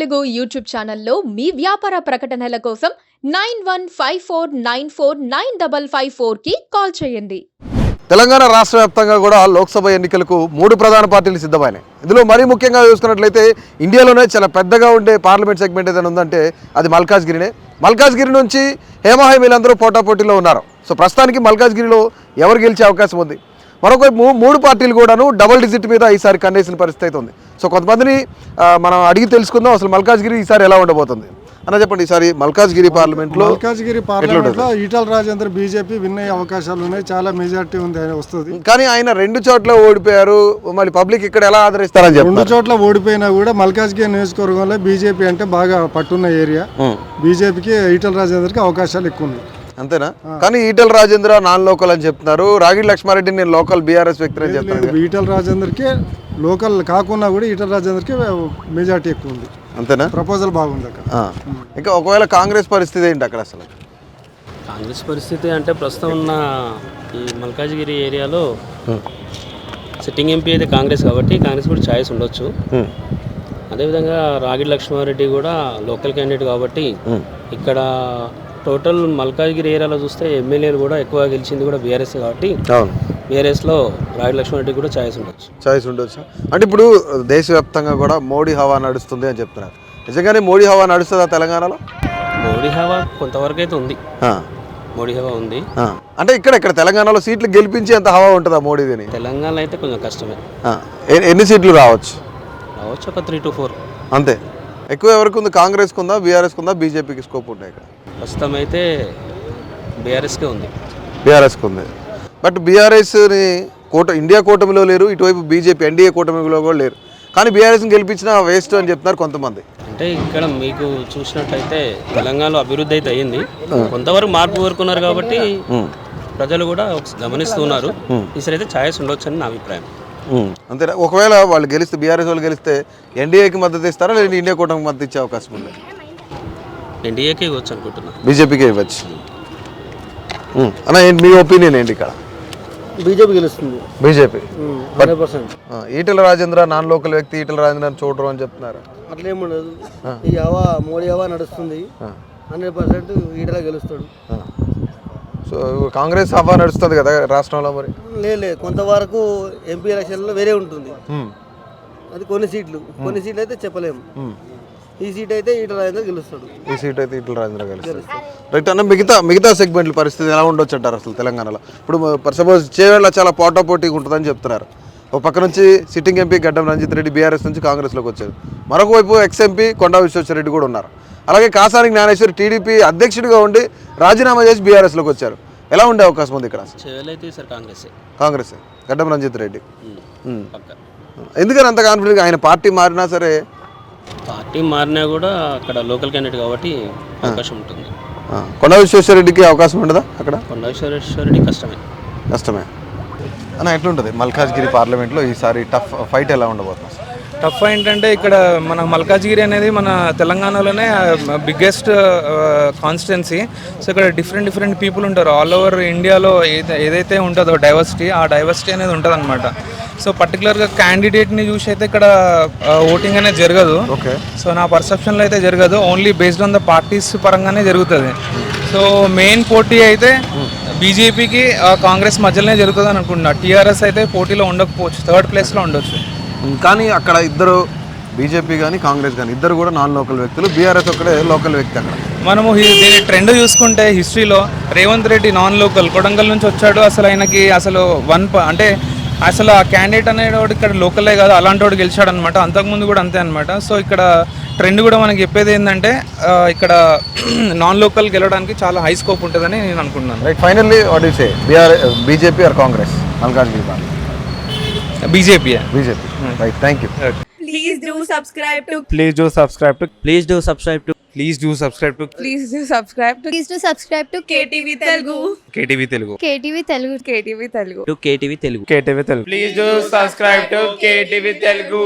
Telugu YouTube ఛానల్లో మీ వ్యాపార ప్రకటనల కోసం 9154949554 కి కాల్ చేయండి. తెలంగాణ రాష్ట్ర వ్యాప్తంగా కూడా లోక్సభ ఎన్నికలకు 3 ప్రధాన పార్టీలు సిద్ధమైనాయి. ఇందులో మరీ ముఖ్యంగా చూసుకున్నట్లయితే ఇండియాలోనే చాలా పెద్దగా ఉండే పార్లమెంట్ సెగ్మెంట్ ఏదైనా ఉందంటే అది మల్కాజ్గిరినే. మల్కాజ్గిరి నుంచి హేమాహేమీలందరూ పోటాపోటీలో ఉన్నారు. సో ప్రస్తుతానికి మల్కాజ్గిరిలో ఎవరు గెలిచే అవకాశం ఉంది? మరొకవైపు 3 పార్టీలు కూడాను డబుల్ డిజిట్ మీద ఈసారి కన్నేసిన పరిస్థితి ఉంది. సో కొంతమందిని మనం అడిగి తెలుసుకుందాం అసలు మల్కాజ్గిరి ఈసారి ఎలా ఉండబోతుంది అన్న చెప్పండి. ఈసారి మల్కాజ్గిరి పార్లమెంట్లో ఈటల రాజేందర్ బీజేపీ విన్ అయ్యే అవకాశాలు ఉన్నాయి, చాలా మెజార్టీ ఉంది వస్తుంది. కానీ ఆయన 2 చోట్ల ఓడిపోయారు, మళ్ళీ పబ్లిక్ ఇక్కడ ఎలా ఆదరిస్తారని చెప్పి 2 చోట్ల ఓడిపోయినా కూడా మల్కాజ్గిరి నియోజకవర్గంలో బీజేపీ అంటే బాగా పట్టున్న ఏరియా. బీజేపీకి ఈటల రాజేందర్కి అవకాశాలు ఎక్కువ ఉన్నాయి. అంతేనా? కానీ ఈటల రాజేంద్ర నాన్ లోకల్ అని చెప్తున్నారు. రాగిడి లక్ష్మారెడ్డి నేను లోకల్ బీఆర్ఎస్ వ్యక్తి అని చెప్తాను. ఈటల రాజేందర్కి లోకల్ కాకుండా కూడా ఈటల రాజేందర్కి మెజార్టీ ఎక్కువ ఉంది. అంతేనా? ప్రపోజల్ బాగుంది అక్కడ. ఇంకా ఒకవేళ కాంగ్రెస్ పరిస్థితి ఏంటి అక్కడ? అసలు కాంగ్రెస్ పరిస్థితి అంటే ప్రస్తుతం ఉన్న ఈ మల్కాజ్గిరి ఏరియాలో సిట్టింగ్ ఎంపీ అయితే కాంగ్రెస్ కాబట్టి కాంగ్రెస్ కూడా ఛాయిస్ ఉండొచ్చు. అదేవిధంగా రాగిడి లక్ష్మారెడ్డి కూడా లోకల్ క్యాండిడేట్ కాబట్టి ఇక్కడ టోటల్ మల్కాజ్గిరి ఏరియాలో చూస్తే ఎమ్మెల్యేలు కూడా ఎక్కువ గెలిచింది కూడా బీఆర్ఎస్ కాబట్టి బీఆర్ఎస్లో రాగిడి లక్ష్మారెడ్డి కూడా ఛాయిస్ ఉండొచ్చు. అంటే ఇప్పుడు దేశవ్యాప్తంగా కూడా మోడీ హవా నడుస్తుంది అని చెప్తున్నారు. నిజంగానే మోడీ హవా నడుస్తుందా తెలంగాణలో? మోడీ హవా కొంతవరకు అయితే ఉంది. మోడీ హవా ఉంది అంటే ఇక్కడ తెలంగాణలో సీట్లు గెలిపించి అంత హవా ఉంటుందా మోడీదని? తెలంగాణలో అయితే కొంచెం కష్టమే. ఎన్ని సీట్లు రావచ్చు? ఒక 3 to 4 అంతే. ఎక్కువ ఎవరికి ఉంది? కాంగ్రెస్కి ఉందా, బీఆర్ఎస్కి ఉందా, బీజేపీకి స్కోప్ ఉంటాయి ఇక్కడ? ప్రస్తుతం అయితే బీఆర్ఎస్కే ఉంది. బీఆర్ఎస్కి ఉంది. బట్ బీఆర్ఎస్ని ఇండియా కూటమిలో లేరు, ఇటువైపు బీజేపీ ఎన్డీఏ కూటమిలో కూడా లేరు. కానీ బీఆర్ఎస్ని గెలిపించిన వేస్ట్ అని చెప్తున్నారు కొంతమంది. అంటే ఇక్కడ మీకు చూసినట్టయితే తెలంగాణలో అభివృద్ధి అయితే అయ్యింది, కొంతవరకు మార్పు కోరుకున్నారు కాబట్టి ప్రజలు కూడా గమనిస్తున్నారు. ఈసారి అయితే ఛాయిస్ ఉండొచ్చు అని నా అభిప్రాయం. అంతేనా? ఒకవేళ వాళ్ళు గెలిస్తే, బీఆర్ఎస్ వాళ్ళు గెలిస్తే ఎన్డీఏకి మద్దతు ఇస్తారా లేదా ఇండియా కూటమికి మద్దతు ఇచ్చే అవకాశం ఉంది? ఎన్డీఏకే ఇవ్వచ్చు అనుకుంటున్నా. బీజేపీకే ఇవ్వచ్చు అన్న. ఏంటి మీ ఒపీనియన్ ఏంటి ఇక్కడ? బీజేపీ గెలుస్తుంది. BJP 100%. Etela Rajendra non local వ్యక్తి, ఈటల రాజేంద్ర చూడరు అని చెప్తున్నారు. అట్లేముండదు, ఈ హవా మోడీ హవా నడుస్తుంది. 100% ఈటల గెలుస్తాడు. సో కాంగ్రెస్ హవా నడుస్తుంది కదా రాష్ట్రంలో? మరి లేదు, కొంతవరకు ఎంపీ ఎలక్షన్లో వేరే ఉంటుంది. అది కొన్ని సీట్లు అయితే చెప్పలేము. ఈ సీట్ అయితే ఈటల రాజేంద్ర గెలుస్తాడు. రైట్ అన్న. మిగతా సెగ్మెంట్ల పరిస్థితి ఎలా ఉండొచ్చు అంటారు అసలు తెలంగాణలో? ఇప్పుడు సపోజ్ చేవేళ్ళ చాలా పోటాపోటీగా ఉంటుందని చెప్తున్నారు. ఒక పక్క నుంచి సిట్టింగ్ ఎంపీ గడ్డం రంజిత్ రెడ్డి బీఆర్ఎస్ నుంచి కాంగ్రెస్లోకి వచ్చారు. మరొక వైపు ఎక్స్ఎంపీ కొండా విశ్వేశ్వరరెడ్డి కూడా ఉన్నారు. అలాగే కాసాని జ్ఞానేశ్వర్ టీడీపీ అధ్యక్షుడిగా ఉండి రాజీనామా చేసి బీఆర్ఎస్లోకి వచ్చారు. ఎలా ఉండే అవకాశం ఉంది ఇక్కడ? కాంగ్రెస్ గడ్డం రంజిత్ రెడ్డి. ఎందుకని అంత కాన్ఫిడెంట్? ఆయన పార్టీ మారినా సరే, పార్టీ మారినా కూడా అక్కడ లోకల్ క్యాండిడేట్ కాబట్టి అవకాశం ఉంటుంది. కొండా విశ్వేశ్వరరెడ్డికి అవకాశం ఉండదా అక్కడ? కొండా విశ్వేశ్వరరెడ్డి కష్టమే అన్న. ఎట్లుంటుంది మల్కాజ్గిరి పార్లమెంట్లో ఈసారి టఫ్ ఫైట్ ఎలా ఉండబోతుంది? టఫ్ ఏంటంటే ఇక్కడ మన మల్కాజ్గిరి అనేది మన తెలంగాణలోనే బిగ్గెస్ట్ కాన్స్టిట్యున్సీ. సో ఇక్కడ డిఫరెంట్ పీపుల్ ఉంటారు. ఆల్ ఓవర్ ఇండియాలో ఏదైతే ఉంటుందో డైవర్సిటీ, ఆ డైవర్సిటీ అనేది ఉంటుంది అనమాట. సో పర్టికులర్గా క్యాండిడేట్ని చూసి అయితే ఇక్కడ ఓటింగ్ అనేది జరగదు. సో నా పర్సెప్షన్లో అయితే జరగదు, only based on the parties పరంగానే జరుగుతుంది. సో మెయిన్ పోటీ అయితే బీజేపీకి కాంగ్రెస్ మధ్యలోనే జరుగుతుంది అని అనుకుంటున్నా. టీఆర్ఎస్ అయితే పోటీలో ఉండకపోవచ్చు, 3rd ప్లేస్లో ఉండొచ్చు. కానీ అక్కడ ఇద్దరు బీజేపీ కానీ కాంగ్రెస్ కానీ ఇద్దరు కూడా నాన్ లోకల్ వ్యక్తులు, బీఆర్ఎస్ ఒక్కడే లోకల్ వ్యక్తి. అక్కడ మనము దీని ట్రెండ్ చూసుకుంటే హిస్టరీలో రేవంత్ రెడ్డి నాన్ లోకల్ కొడంగల్ నుంచి వచ్చాడు. అసలు ఆయనకి అంటే అసలు ఆ క్యాండిడేట్ అనేవాడు ఇక్కడ లోకలే కాదు, అలాంటి వాడు గెలిచాడు అనమాట. అంతకుముందు కూడా అంతే అనమాట. సో ఇక్కడ ట్రెండ్ కూడా మనకి చెప్పేది ఏంటంటే ఇక్కడ నాన్ లోకల్ గెలవడానికి చాలా హై స్కోప్ ఉంటుందని నేను అనుకుంటున్నాను. Right. Finally what you say, BJP or Congress Malkajgiri? BJP. Right, thank you. Please do subscribe to KTV Telugu. KTV Telugu. Please do subscribe to KTV Telugu.